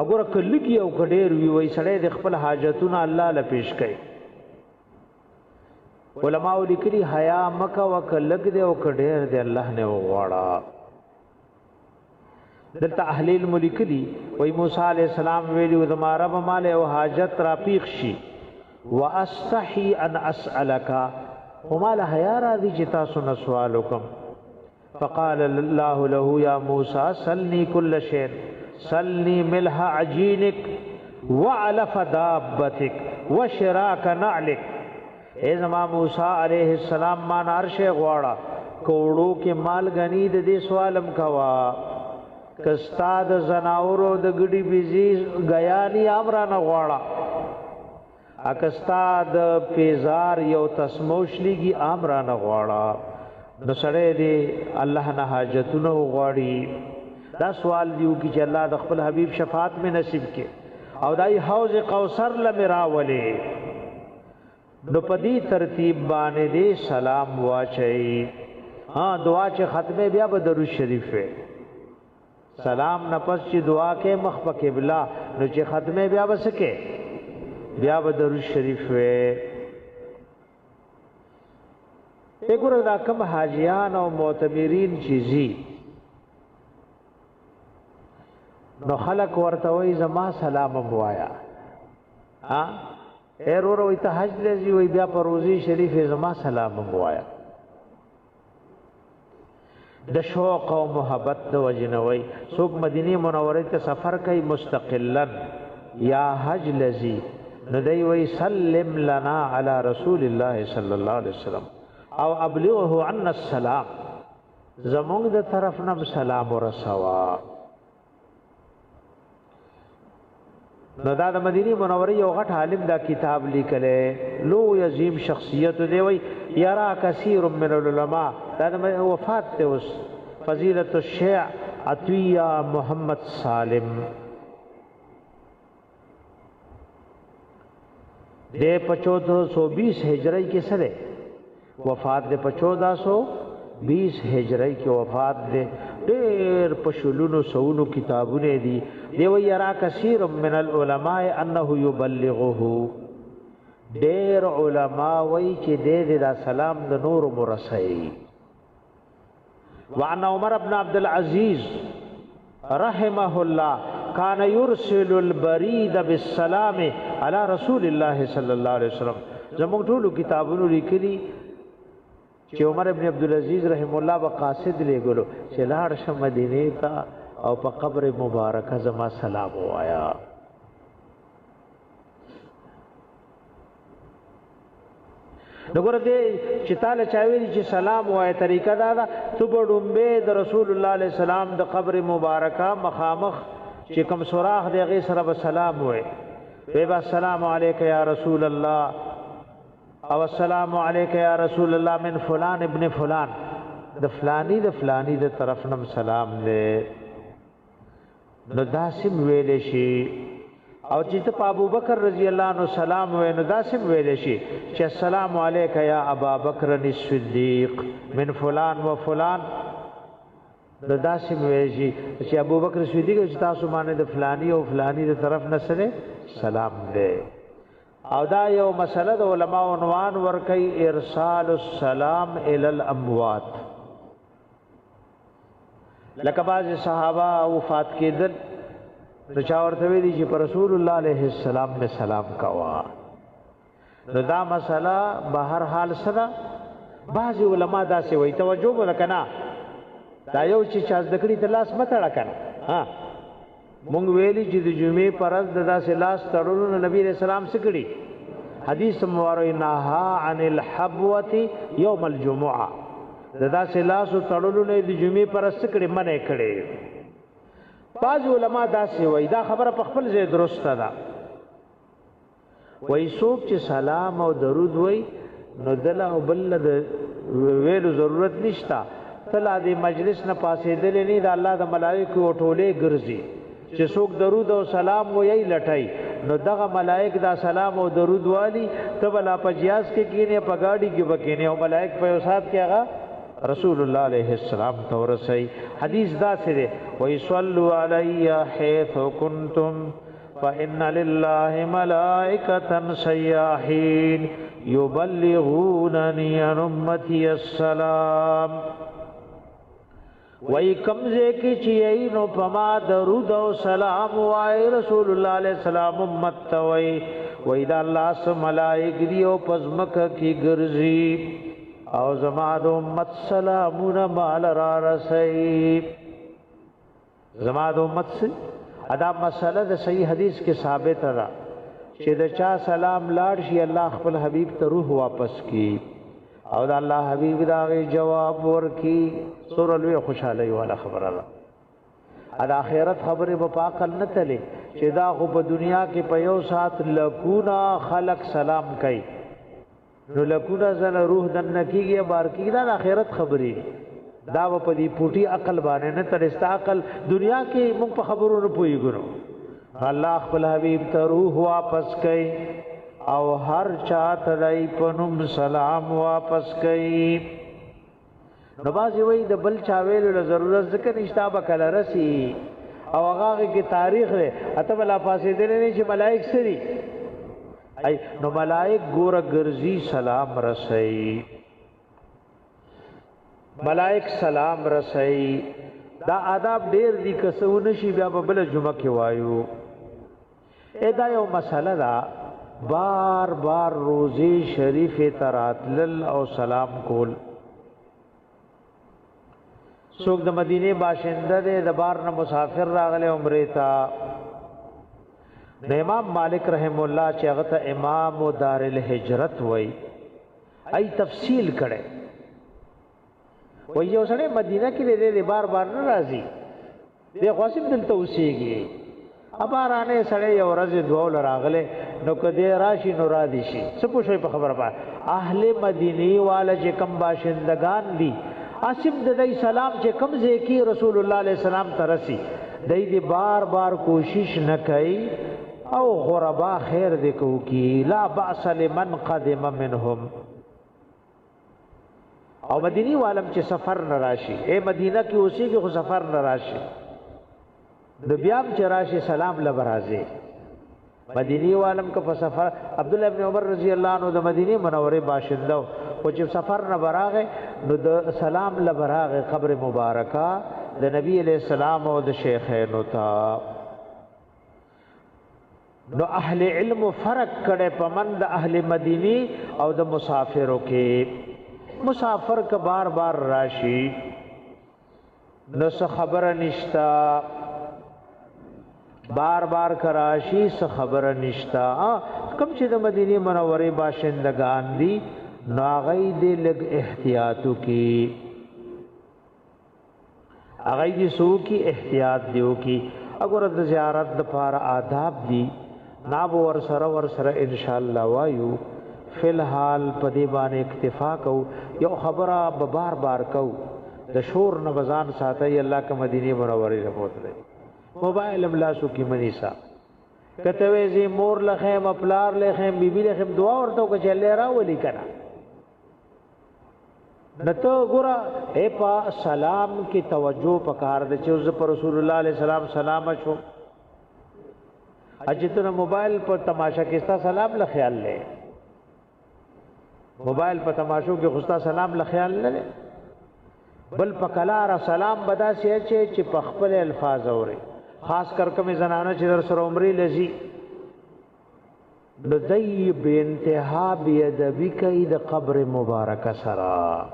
اگر کله کې او کډېر وي سړی د خپل حاجتونه الله له پیش کوي علماء لیکلي حیا مکه وکلګ دے او کډیر دے الله نے وغواړه دلته اهل الملک دی وای موسی علیہ السلام ویلو زما رب مال او حاجت را پیښ شي واستحي ان اسالک وما له حیا را دي چې تاسو نه سوال وکم فقال الله له يا موسى سلني كل شيء سلني ملح عجينك وعلف دابتك وشراك نعلك اے زما موسی علیہ السلام مان عرش غواړه کوړو کې مال غنی د دې سوالم کوا کستاد زناورو د ګډي بيزي غیانی امرانه غواړه اکستاد پیزار یو تسموشلیږي امرانه غواړه نو سره دې الله نه حاجتونو غواړي دا سوال دیو کی چې الله د خپل حبیب شفاعت میں نصیب کې او دای حوض کوثر لمراولې نو پدی ترتیب باندې دې سلام واچي ها دعا چې ختمه بیا به درود شریف ہے سلام نفس چې دعا کې مخ په قبله نو چې ختمه بیا وسکه بیا به درود شریف ہے وګوره دا کوم حاجیان او معتبرین چیزی نو خلق ورته وای زما سلام موایا ها اے رو ته حج لذي وای بیا پر روزي شریف زما سلام موایا د شوق او محبت د وجنوي څوک مدینه منوره ته سفر کوي مستقلا یا حج لذي نو دی وی سلم لنا علی رسول الله صلی الله علیه وسلم او ابلغه عنا السلام زمونږ د طرف نه سلام ورسوا. نو دا د مدینه منوره یو غټ عالم دا کتاب لیکلې لو عظیم شخصیت دی وی یرا کثیر من العلماء دا د وفات ته اوس فضیلت الشیخ عطیہ محمد سالم دے 1420 ہجری کے سرے وفات دے 1420 ہجری کے وفات دے دیر پشلونو سونو کتابونه دی دیو یرا کثیر من العلماء انه یبلغه دیر علماء وی چې دې دا سلام د نور مرسئی. وعن عمر بن عبد العزيز رحمه الله كان يرسل البريد بالسلام على رسول الله صلى الله عليه وسلم. زموږ ټول کتابونو لیکلي چې عمر ابن عبد العزيز رحم الله بقاصد لګلو چې لاړ شم مدینه ته او په قبر مبارکه زما سلام وایا. نګور دې چې تعالی چاوي چې سلام وای طریقه دا ته بډومبه د رسول الله علیه السلام د قبر مبارکه مخامخ چې کوم سوراخ دی غي سره سلام وای وی السلام علیک یا رسول الله او السلام علیک یا رسول الله من فلان ابن فلان د فلانی د طرف نم سلام دې نو داسم ویل شي. او چې ته ابو بکر رضی الله عنه سلام وې نو داسم ویل شي چې السلام علیک یا ابا بکر الصدیق من فلان و فلان نو داسم ویل شي چې ابو بکر صدیق چې تاسو باندې د فلانی او فلانی د طرف نه سره سلام دې. او دا یو مسله د علماء عنوان ورکي ارسال السلام الى الاموات. لکه بعض صحابه وفات کېدل نو چا ورته ویلي چې پر رسول الله علیه السلام میں سلام کوا. نو دا مسله به هر حال سره بعض علما دا سي وي توجه وکنا دا یو چې چا ذکرې ته لاس متړه کنه. ها مونږ ویلي چې د جمعې پرز د داسې لاس تړلو نبی رسول الله سکړي حدیث مبارک نها عن الحبوه يوم الجمعه د داسې لاس تړلو نه د جمعې پرز سکړي منع کړي. بعض علما دا سی وای دا خبره په خپل ځای درسته ده وای څوک چې سلام او درود وای نو دل او بل د ویلو ضرورت نشتا تل د مجلس نه پاسې دل نه د الله د ملائکه ټوله ګرځي چې څوک درود او سلام وای لټای نو دغه ملائک دا سلام او درود والی تبلا پجیاس کې کینه په گاډي کې وکینه او ملائک په وسات کې هغه رسول الله علیہ السلام تورسی. حدیث دا سره وَيَصَلُّوا عَلَيَّ حَيْثُ كُنْتُمْ فَإِنَّ لِلَّهِ مَلَائِكَةً سَيَّاحِينَ يُبَلِّغُونَنِي عَنْ أُمَّتِي السَّلَامَ. وَإِن کمزه کې چې نو پما درود او سلام وای رسول الله علیہ السلام امت توي وای دا الله سم ملائک دی او پزمک کی ګرځي او زما د امت سلامونه مال را رسي. زما د امت سے ادا مسله د صحیح حدیث کې ثابت ده چې د چا سلام لاړ شي الله خپل حبیب ته روح واپس کی او د الله حبیب دا جواب ورکی سور لوی خوشاله والا خبره ده. اد اخرت خبره په پاکل نه تله چې دا خو په دنیا کې په یو سات لکونا خلق سلام کوي نو لکونا زنه روح دن کیږي بار کیږي دا آخرت خبرې دا په دې پوټي عقل باندې نه تر است عقل دنیا کې موږ په خبرو نه پويګو. الله خپل حبيب ته روح واپس کوي او هر چا ته په نوم سلام واپس کوي. نو بازي وای د بل چا ویلو ضرورت ذکر نشتا به کله رسی او هغه کې تاریخ لري اته بلا فاسې دي نه چې ملائک سری ای نو ملائک ګور ګرځي سلام رسي ملائک سلام رسي. دا آداب ډیر دي کسونه شي بیا په بل جمعه کې وایو. ادا یو مسله دا بار بار روزي شریف تراتل او سلام کول څوک د مدینه باشنده دی د بار نه مسافر راغله عمره ته د امام مالک رحم الله چې هغه ته امام دار الهجرت وای ای تفصیل کړي وای یو سره مدینه کې د بار نه راځي د خاصم دلته اوسېږي ابارانه سره یو ورځ دوه راغله نو کدی راشي نو را دي شي څه پوښي په خبره پا اهل مدینه والا چې کم باشندگان دي اسیم د دې سلام چې کم ځکه رسول الله علیه السلام ترسي دې بار بار کوشش نه کوي او غربا خیر دې کو کی لا باس لمن قدم منهم او مدینی عالم چې سفر نراشي اے مدینه کې اوسې کې خو سفر نراشي د بیام چې راشي سلام لبرازه مدینی عالم کا په سفر عبد الله ابن عمر رضی الله عنه د مدینه منوره باشنده او چې سفر نه براغه نو د سلام لبراغه قبر مبارکه د نبی علیہ السلام او د شیخینو تا نو اهل علم فرق کړي پمند اهل مدینی او د مسافرو کې مسافر کا بار بار راشي نو خبر نشتا بار بار کراشی س خبر نشتا کم چې د مدینه منوره باشندگان دي ناغی دې لګ احتیاطو کی اغی دې سو کی احتیاط دیو کی اگر د زیارت د پار آداب دی ناب ور سره ان شاء الله وایو فی الحال پدی باندې اکتفا کو یو خبره بار بار کو د شور نه بزان ساتي الله ک مدینه منوره رپورت لري موبایل املاسو کی منیسا کته وی مور لخم خپلار لخم بیبی لخم دعا ورته کو چلے را ولي کنا نته ګورا اے پا سلام کی توجه پکار د چې پر رسول الله علیه السلام سلام شو اجتنا موبایل پر تماشا کیستا سلام ل خیال لے موبایل پر تماشو کې خوستا سلام ل خیال لے بل پکلار سلام بدا سی چې پخپل الفاظ اوري خاص کر کمی زنانه چې در سره عمرې لذي لدی به انتها بيدبی کای د قبر مبارک سرا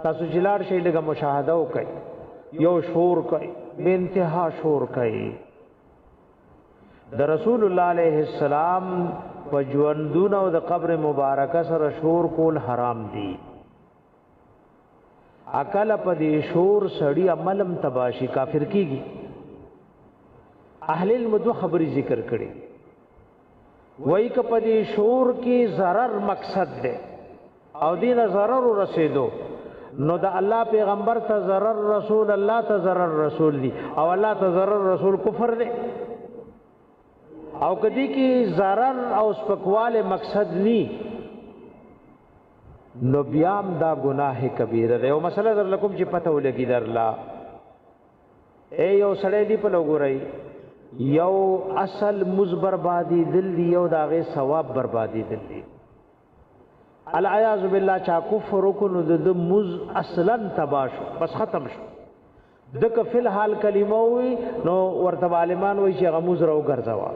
تاسو جلار شي لګه مشاهده وکي یو شور کوي به انتها شور کوي د رسول الله علیه السلام وجوندون او د قبر مبارک سره شور کول حرام دي عقل پدې شور سړی عملم تباشی کافر کیږي اهل المدو خبري ذکر کړي وای ک پدې شور کې zarar مقصد ده او دین zarar رسیدو نو د الله پیغمبر ته zarar رسول الله ته zarar رسول دي او الله ته zarar رسول کفر ده او کدی کې zarar او سپکواله مقصد ني نو بیام دا گناہ کبیره ده او مسله در لکم چې پته ولګی درلا اے یو سړی دی په لګورای یو اصل مز بربادی دل دی یو داغه ثواب بربادی دل دی العیاذ بالله چا کفر کو نو د مز اصلا تباشو بس ختم شو دک فی الحال کلمه وی نو ورته عالمان وی چې غموز راو ګرځوا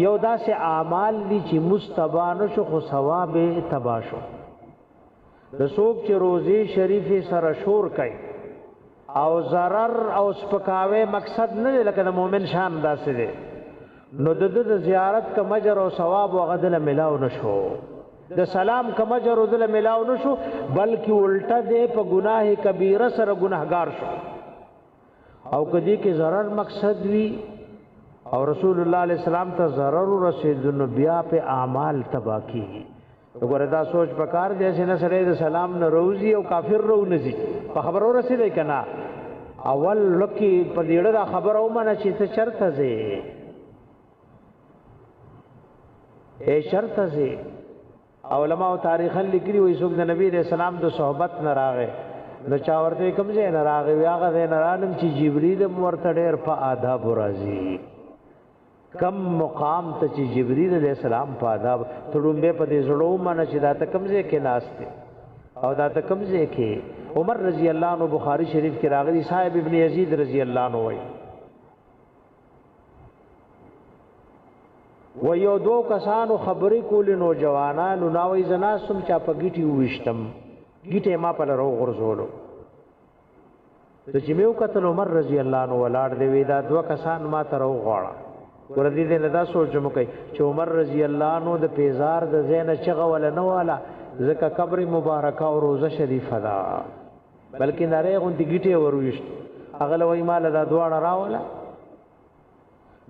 یو داسې اعمال دي چې مستبانو شو خو ثواب تباشو رسوک چې روزي شریف سره شور کوي او zarar او سپکاوي مقصد نه لکه د مؤمن شان داسې دي نو د زیارت کا مجر او ثواب او غدل ملاو نشو د سلام کا مجر او غدل ملاو نشو بلکې الټا دې په گناه کبیره سره ګناهګار شو او کدی کې zarar مقصد وی او رسول الله علیه السلام ته zarar رسیدنه بیا په اعمال تبا کی وګوره دا سوچ پکار دی چې نه سره د سلام نه روزي او کافر رو نزي په خبرو رسیدای کنا اول لکی په دیړه دا خبر او منه چې څه چرته زی اے شرط زی علماء تاریخ لیکلي وي څوک د نبی رسول الله د صحبت نه راغې نو چا ورته کوم ځای نه راغې هغه نه رانم چې جبرئیل ورته ډېر په آداب راځي کم مقام ته چې جبرئیل علیہ السلام په آداب تړومبه په دې زړو منه چې دا ته کمزې کې ناشته او دا ته کمزې کې عمر رضی الله عنه بخاری شریف کې راغلی صاحب ابن یزید رضی الله عنه و یو دو کسانو خبرې کولې نوجوانانو ناوې زنا سم چا په گیټي وښتم گیټه ما په لرو غرزولو ته چې میو قتل عمر رضی الله عنه ولاړ دی ودا دوه کسان ما تر وغواړه ور دې نه دا سوچ مو کوي چې عمر رضی الله عنه د پیزار د زین چغه ول نه والا ځکه قبر مبارکه او روزه شریفه ده بلکې نری غونډي گیټه ورويشت اغله وای مال دا دواړه راوله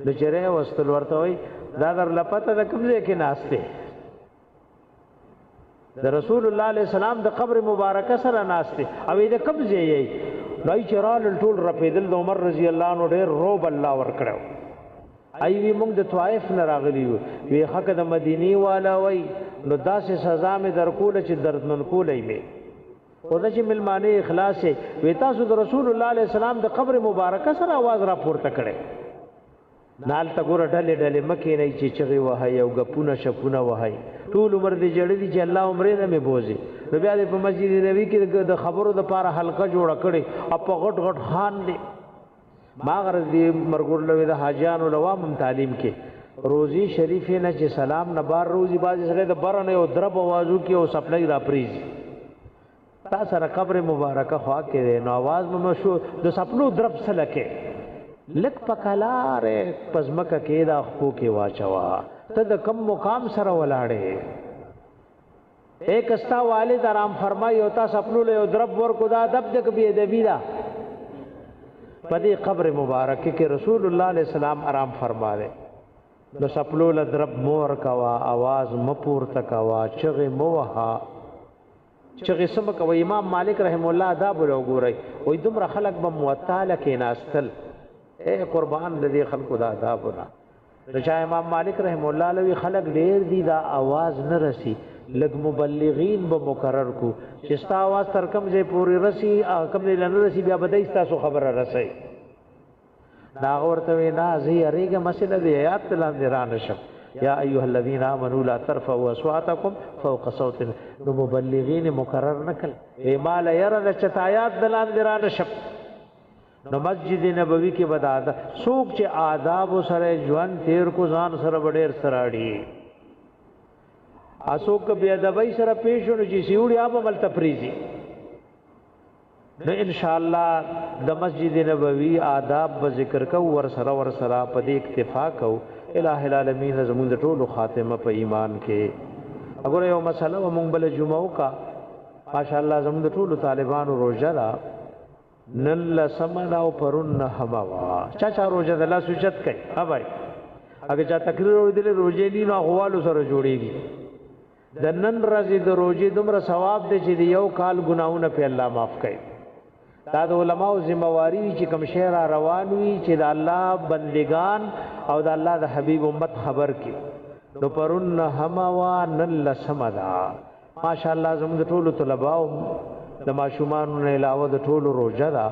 د چره وستل ورته وای دا در لپته د کوم ځای کې ناشته د رسول الله علیه السلام د قبر مبارکه سره ناشته او د کوم ځای یې نای چرال ټول رپیدل د عمر رضی الله عنه ډېر روب الله ور کړو ای وی موږ د طائف نه راغلی وی حق د مدینی والا وای نو داسې سزا مې درکول چې دردمن کولې مې او د چې ملمانه اخلاص وی تاسو د رسول الله علیه السلام د قبر مبارکه سره आवाज را پورته کړي نال تا ګور ډلې ډلې مکه نه چې چغي وهاي او غپونه شپونه وهاي ټول عمر دې جړې چې الله عمره نه مې بوزي نو بیا په مسجد نبوي کې د خبرو د پاره حلقه جوړ کړي اپ غټ غټ خان دې ما غرض دې مرګور لوي د حاجیان او عوام تعلیم کې روزي شریف نه چې سلام نه بار روزي باز سره د برنه او درب आवाजو کې او سپلای را پریزي تا سره قبر مبارکه خوا کې نو आवाज مو شو د سپلو درب سره کې لک پکلار پزمکه کې دا خو کې واچوا ته د کم مقام سره ولاړې ایک استا والد آرام فرمای او تاسو خپل له درب ور کو دا دب دک بی ادبی دا پدې قبر مبارک کې رسول الله علیه السلام آرام فرماله نو خپل له درب مور کوا आवाज مپور تکوا چغه موها چغه سم کوي امام مالک رحم الله آداب وګورئ وې دومره خلق به موتاله کې ناستل اے قربان دې خلقو دا آدابونه رجا امام مالک رحم الله لوی خلق ډیر دي دا आवाज نه رسی لګ مبلغین به مقرر کو چې ستا आवाज تر کم ځای پوری رسی کم ځای نه رسی بیا بدای تاسو خبره رسی دا ورته نه زی ریګه مسله دی آیات لاندې را نشم یا ایها الذین آمنوا لا ترفعوا اصواتکم فوق صوت المبلغین مقرر نکل ایمال ير چتایات دلاندې را نشم نو مسجد نبوی کې بداده سوق چې آداب سره ژوند تیر کو ځان سره ډېر سراړي اسوک بیا د وای سره پیښونو چې سیوړي اب عمل تفریزي نو ان شاء الله د مسجد نبوی آداب به ذکر کو ور سره په دې اکتفا کو الہ العالمین زمون د ټولو خاتمه په ایمان کې وګوره یو مسله مونږ بل جمعو کا ماشاءالله زمون د ټولو طالبانو روزه را نل سمنا او پرون هوا چا روزه د الله سوچت کوي ها بھائی اګه چا تقریر ورته روزه دی نو غوالو سره جوړیږي د نن ورځې د روزې دومره ثواب دی چې یو کال ګناونه په الله معاف کوي دا د علماو ذمہواری چې کوم شهر روان وي چې د الله بندگان او د الله د حبیب امت خبر کی نو پرون هوا نل سمدا ماشاءالله زموږ د ټولو طلباو د ماشومان نه علاوه د ټولو روزه دا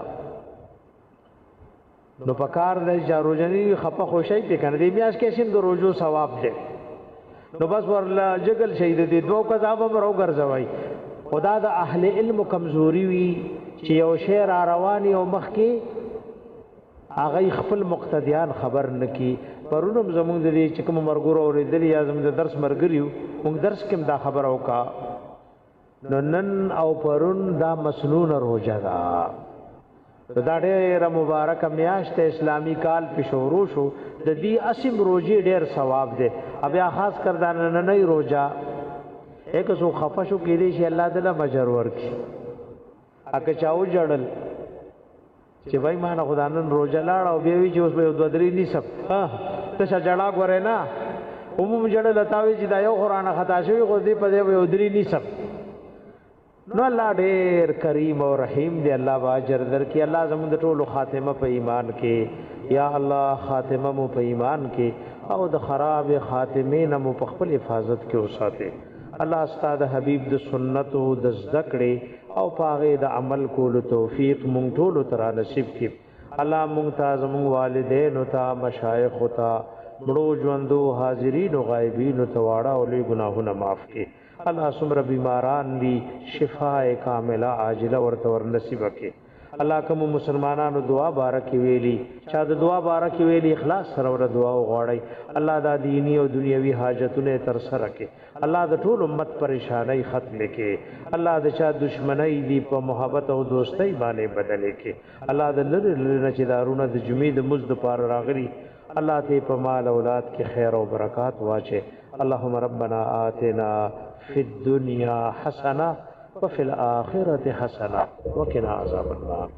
نو پکار د جاروجنی خپه خوشی په کنه دی میاش کې سیم د روزو ثواب دی نو بس ورلا جګل شهید دي دوه کذاب مرو ګرځوي خدا د اهل علم کمزوري وي چې یو شعر رواني او مخ کې هغه خپل مقتدیان خبر نکي پرونم زمونږ د دې چې کوم مرګور اورېدل یا زمونږ د درس مرګریو موږ درس کې دا خبر اوکا نو نن او پرون دا مسنون روزه دا ډېر مبارک میاشت اسلامی کال په شروع شو د دې اسیم روزي ډېر ثواب دی بیا خاص کر دا نه روزه ایک سو خفشو کې دي چې الله تعالی مجر ورکي اګه چاو جړل چې وای ما نه خدانن روزه لاړ او بیا وی چې اوس به دوه درې نصف ته شجړه غره نه عموم جړل تاوی چې دا یو قران خطا شوی خو دې په دې یو درې نصف نو الله ډېر کریم او رحیم دی الله باجر در کې الله زموږ د ټولو خاتمه په ایمان کې یا الله خاتمه مو په ایمان کې او د خراب خاتمه نه مو په خپل حفاظت کې اوساته الله استاد حبیب د سنت او د ذکر او پاغه د عمل کولو توفیق مونږ ټول تر نصیب کړي الله مونږ ته زموږ والدین او ته مشایخ او ته مړو ژوندو حاضرین او غایبین او تواړه او لوی ګناهونه معاف کړي الله سمره بیماران دي شفاء کامله عاجله ورته ور نصیب کړي الله کوم مسلمانانو دعا بارک ویلی چا د دعا بارک ویلی اخلاص سره ور دعا وغواړي الله دا دینی او دنیوي حاجتونه تر سره کې الله د ټول امت پریشانای ختم کې الله د چا دشمنی دی په محبت او دوستۍ باندې بدلې کې الله د لری نه چې دارونه د جمعې د مزد پار راغلي الله ته په مال اولاد کې خیر او برکات واچي اللهم ربنا آتنا فی الدنيا حسنه وفي الآخرة حسنة وقنا عذاب النار